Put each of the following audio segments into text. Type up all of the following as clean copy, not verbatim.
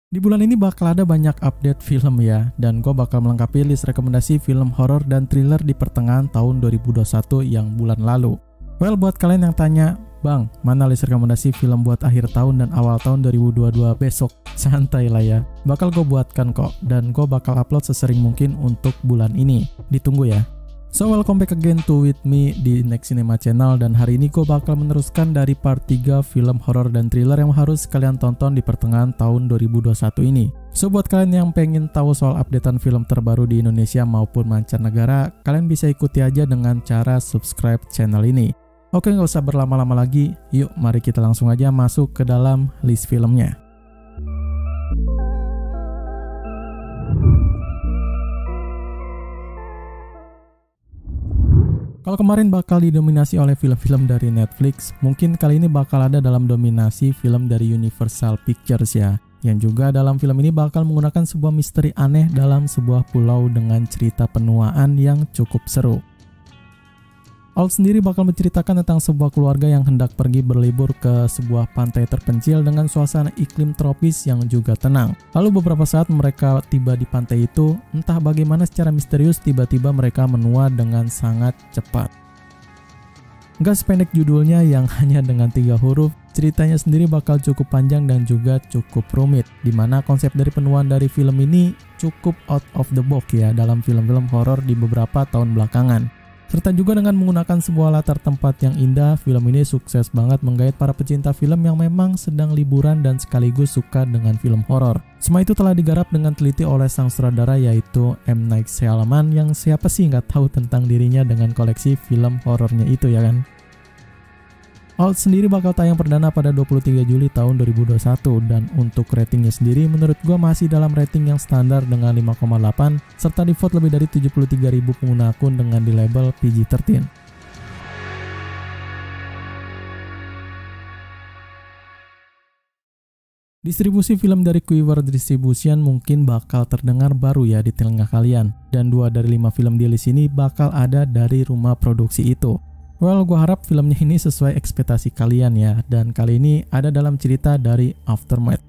Di bulan ini bakal ada banyak update film ya, dan gue bakal melengkapi list rekomendasi film horor dan thriller di pertengahan tahun 2021 yang bulan lalu. Well, buat kalian yang tanya, Bang, mana list rekomendasi film buat akhir tahun dan awal tahun 2022 besok? Santai lah ya, bakal gue buatkan kok, dan gue bakal upload sesering mungkin untuk bulan ini. Ditunggu ya. So, welcome back again to with me di Next Cinema Channel, dan hari ini gue bakal meneruskan dari part 3 film horor dan thriller yang harus kalian tonton di pertengahan tahun 2021 ini. So, buat kalian yang pengen tahu soal updatean film terbaru di Indonesia maupun mancanegara, kalian bisa ikuti aja dengan cara subscribe channel ini. Oke, nggak usah berlama-lama lagi, yuk mari kita langsung aja masuk ke dalam list filmnya. Kalau kemarin bakal didominasi oleh film-film dari Netflix, mungkin kali ini bakal ada dalam dominasi film dari Universal Pictures ya. Yang juga dalam film ini bakal menggunakan sebuah misteri aneh dalam sebuah pulau dengan cerita penuaan yang cukup seru. Out sendiri bakal menceritakan tentang sebuah keluarga yang hendak pergi berlibur ke sebuah pantai terpencil dengan suasana iklim tropis yang juga tenang. Lalu beberapa saat mereka tiba di pantai itu, entah bagaimana secara misterius tiba-tiba mereka menua dengan sangat cepat. Gak sependek judulnya yang hanya dengan 3 huruf, ceritanya sendiri bakal cukup panjang dan juga cukup rumit, dimana konsep dari penuaan dari film ini cukup out of the box ya dalam film-film horor di beberapa tahun belakangan. Serta juga dengan menggunakan sebuah latar tempat yang indah, film ini sukses banget menggait para pecinta film yang memang sedang liburan dan sekaligus suka dengan film horor. Semua itu telah digarap dengan teliti oleh sang sutradara yaitu M. Night Shyamalan, yang siapa sih nggak tahu tentang dirinya dengan koleksi film horornya itu ya kan. Out sendiri bakal tayang perdana pada 23 Juli tahun 2021, dan untuk ratingnya sendiri menurut gue masih dalam rating yang standar dengan 5,8 serta di vote lebih dari 73.000 pengguna akun dengan di label PG-13. Distribusi film dari Quiver Distribution mungkin bakal terdengar baru ya di telinga kalian, dan 2 dari 5 film di list ini bakal ada dari rumah produksi itu. Well, gue harap filmnya ini sesuai ekspektasi kalian ya, dan kali ini ada dalam cerita dari Aftermath.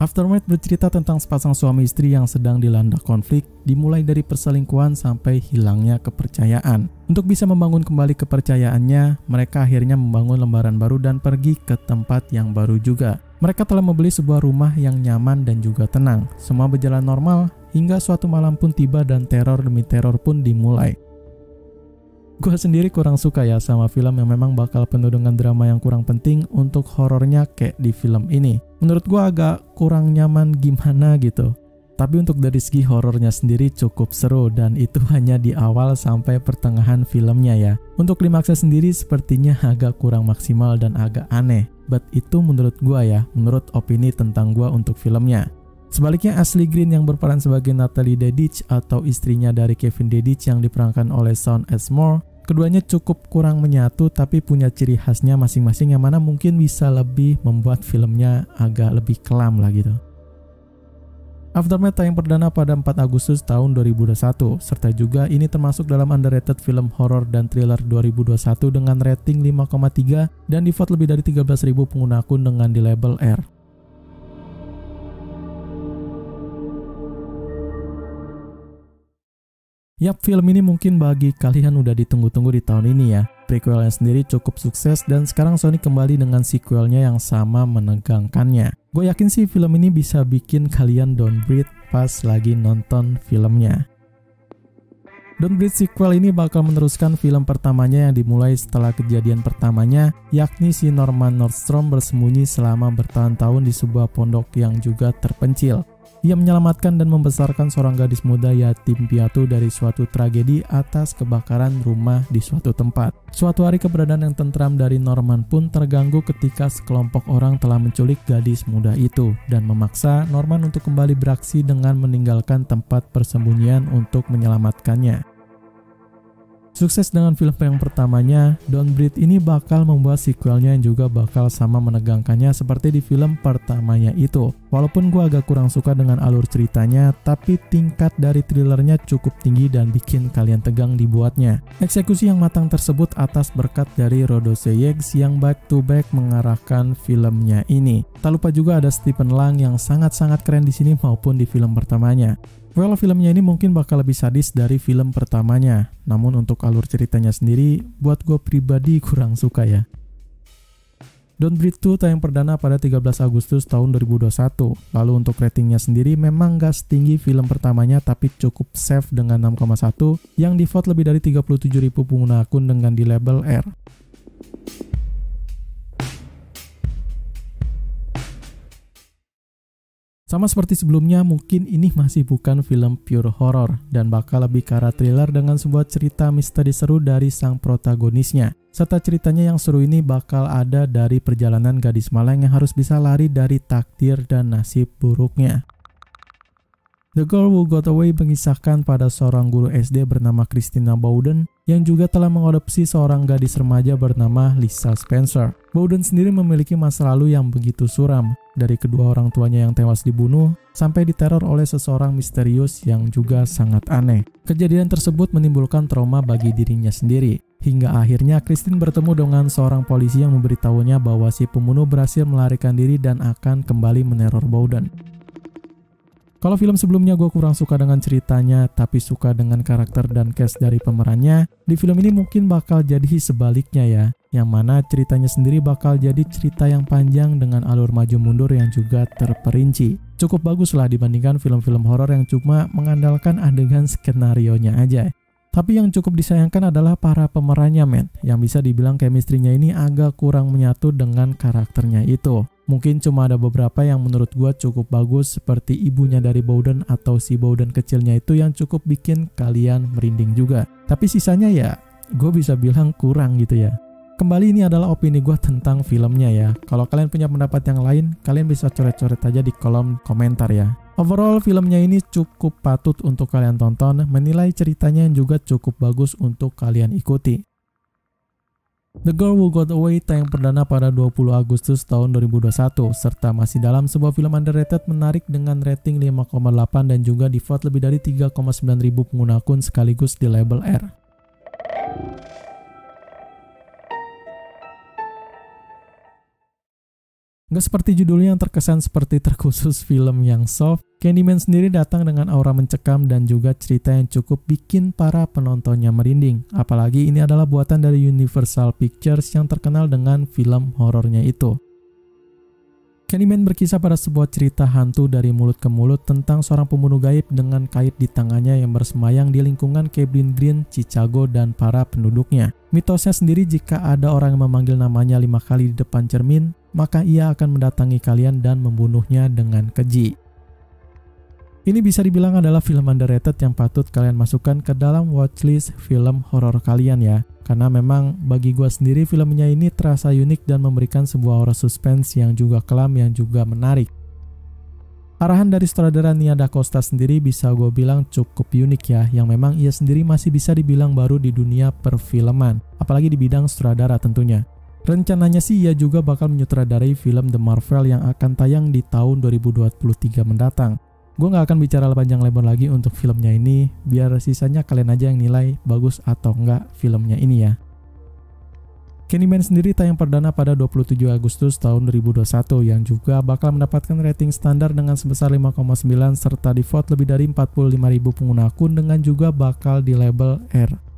Aftermath bercerita tentang sepasang suami istri yang sedang dilanda konflik, dimulai dari perselingkuhan sampai hilangnya kepercayaan. Untuk bisa membangun kembali kepercayaannya, mereka akhirnya membangun lembaran baru dan pergi ke tempat yang baru juga. Mereka telah membeli sebuah rumah yang nyaman dan juga tenang. Semua berjalan normal, hingga suatu malam pun tiba dan teror demi teror pun dimulai. Gue sendiri kurang suka ya sama film yang memang bakal penuh dengan drama yang kurang penting untuk horornya kayak di film ini. Menurut gue agak kurang nyaman gimana gitu. Tapi untuk dari segi horornya sendiri cukup seru, dan itu hanya di awal sampai pertengahan filmnya ya. Untuk klimaksnya sendiri sepertinya agak kurang maksimal dan agak aneh. But itu menurut gue ya, menurut opini tentang gue untuk filmnya. Sebaliknya Ashley Greene yang berperan sebagai Natalie Dedich atau istrinya dari Kevin Dedich yang diperankan oleh Shawn Ashmore, keduanya cukup kurang menyatu tapi punya ciri khasnya masing-masing yang mana mungkin bisa lebih membuat filmnya agak lebih kelam lah gitu. Aftermath tayang perdana pada 4 Agustus tahun 2021, serta juga ini termasuk dalam underrated film horor dan thriller 2021 dengan rating 5,3 dan di vote lebih dari 13.000 pengguna akun dengan di label R. Yap, film ini mungkin bagi kalian udah ditunggu-tunggu di tahun ini ya. Prequelnya sendiri cukup sukses dan sekarang Sony kembali dengan sequelnya yang sama menegangkannya. Gue yakin sih film ini bisa bikin kalian don't breathe pas lagi nonton filmnya. Don't Breathe sequel ini bakal meneruskan film pertamanya yang dimulai setelah kejadian pertamanya, yakni si Norman Nordstrom bersembunyi selama bertahun-tahun di sebuah pondok yang juga terpencil. Ia menyelamatkan dan membesarkan seorang gadis muda yatim piatu dari suatu tragedi atas kebakaran rumah di suatu tempat. Suatu hari keberadaan yang tentram dari Norman pun terganggu ketika sekelompok orang telah menculik gadis muda itu dan memaksa Norman untuk kembali beraksi dengan meninggalkan tempat persembunyian untuk menyelamatkannya. Sukses dengan film yang pertamanya, Don't Breathe ini bakal membuat sequelnya yang juga bakal sama menegangkannya seperti di film pertamanya itu. Walaupun gue agak kurang suka dengan alur ceritanya, tapi tingkat dari thrillernya cukup tinggi dan bikin kalian tegang dibuatnya. Eksekusi yang matang tersebut atas berkat dari Rodo Seyegh yang back to back mengarahkan filmnya ini. Tak lupa juga ada Stephen Lang yang sangat-sangat keren di sini maupun di film pertamanya. Well, filmnya ini mungkin bakal lebih sadis dari film pertamanya. Namun untuk alur ceritanya sendiri, buat gue pribadi kurang suka ya. Don't Breathe 2 tayang perdana pada 13 Agustus tahun 2021. Lalu untuk ratingnya sendiri memang gak setinggi film pertamanya tapi cukup safe dengan 6,1 yang di-vote lebih dari 37.000 pengguna akun dengan di label R. Sama seperti sebelumnya, mungkin ini masih bukan film pure horror dan bakal lebih ke arah thriller dengan sebuah cerita misteri seru dari sang protagonisnya. Serta ceritanya yang seru ini bakal ada dari perjalanan gadis malang yang harus bisa lari dari takdir dan nasib buruknya. The Girl Who Got Away mengisahkan pada seorang guru SD bernama Christina Bowden yang juga telah mengadopsi seorang gadis remaja bernama Lisa Spencer. Bowden sendiri memiliki masa lalu yang begitu suram, dari kedua orang tuanya yang tewas dibunuh sampai diteror oleh seseorang misterius yang juga sangat aneh. Kejadian tersebut menimbulkan trauma bagi dirinya sendiri. Hingga akhirnya Christine bertemu dengan seorang polisi yang memberitahunya bahwa si pembunuh berhasil melarikan diri dan akan kembali meneror Bowden. Kalau film sebelumnya gue kurang suka dengan ceritanya, tapi suka dengan karakter dan cast dari pemerannya, di film ini mungkin bakal jadi sebaliknya ya, yang mana ceritanya sendiri bakal jadi cerita yang panjang dengan alur maju mundur yang juga terperinci. Cukup bagus lah dibandingkan film-film horor yang cuma mengandalkan adegan skenarionya aja. Tapi yang cukup disayangkan adalah para pemerannya men, yang bisa dibilang chemistry-nya ini agak kurang menyatu dengan karakternya itu. Mungkin cuma ada beberapa yang menurut gua cukup bagus seperti ibunya dari Bowden atau si Bowden kecilnya itu yang cukup bikin kalian merinding juga. Tapi sisanya ya gue bisa bilang kurang gitu ya. Kembali ini adalah opini gue tentang filmnya ya. Kalau kalian punya pendapat yang lain, kalian bisa coret-coret aja di kolom komentar ya. Overall filmnya ini cukup patut untuk kalian tonton, menilai ceritanya yang juga cukup bagus untuk kalian ikuti. The Girl Who Got Away tayang perdana pada 20 Agustus tahun 2021 serta masih dalam sebuah film underrated menarik dengan rating 5,8 dan juga di-vote lebih dari 3,9 ribu pengguna akun sekaligus di label R. Gak seperti judulnya yang terkesan seperti terkhusus film yang soft, Candyman sendiri datang dengan aura mencekam dan juga cerita yang cukup bikin para penontonnya merinding. Apalagi ini adalah buatan dari Universal Pictures yang terkenal dengan film horornya itu. Candyman berkisah pada sebuah cerita hantu dari mulut ke mulut tentang seorang pembunuh gaib dengan kait di tangannya yang bersemayang di lingkungan Cabin Green, Chicago dan para penduduknya. Mitosnya sendiri jika ada orang yang memanggil namanya 5 kali di depan cermin, maka ia akan mendatangi kalian dan membunuhnya dengan keji. Ini bisa dibilang adalah film underrated yang patut kalian masukkan ke dalam watchlist film horor kalian ya. Karena memang bagi gue sendiri filmnya ini terasa unik dan memberikan sebuah aura suspense yang juga kelam yang juga menarik. Arahan dari sutradara Nia Da Costa sendiri bisa gue bilang cukup unik ya, yang memang ia sendiri masih bisa dibilang baru di dunia perfilman, apalagi di bidang sutradara tentunya. Rencananya sih ia juga bakal menyutradarai film The Marvel yang akan tayang di tahun 2023 mendatang. Gue gak akan bicara panjang lebar lagi untuk filmnya ini, biar sisanya kalian aja yang nilai bagus atau enggak filmnya ini ya. Candyman sendiri tayang perdana pada 27 Agustus tahun 2021 yang juga bakal mendapatkan rating standar dengan sebesar 5,9 serta di-vote lebih dari 45.000 pengguna akun dengan juga bakal di label R.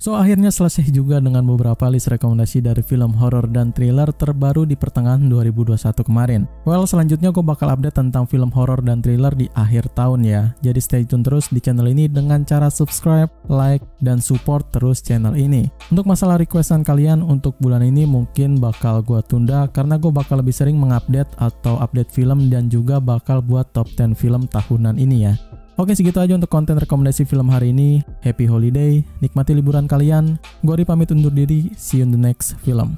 So akhirnya selesai juga dengan beberapa list rekomendasi dari film horor dan thriller terbaru di pertengahan 2021 kemarin. Well, selanjutnya gue bakal update tentang film horor dan thriller di akhir tahun ya. Jadi stay tune terus di channel ini dengan cara subscribe, like, dan support terus channel ini. Untuk masalah requestan kalian untuk bulan ini mungkin bakal gue tunda karena gue bakal lebih sering mengupdate atau update film dan juga bakal buat top 10 film tahunan ini ya. Oke, segitu aja untuk konten rekomendasi film hari ini. Happy holiday, nikmati liburan kalian. Gue pamit undur diri, see you in the next film.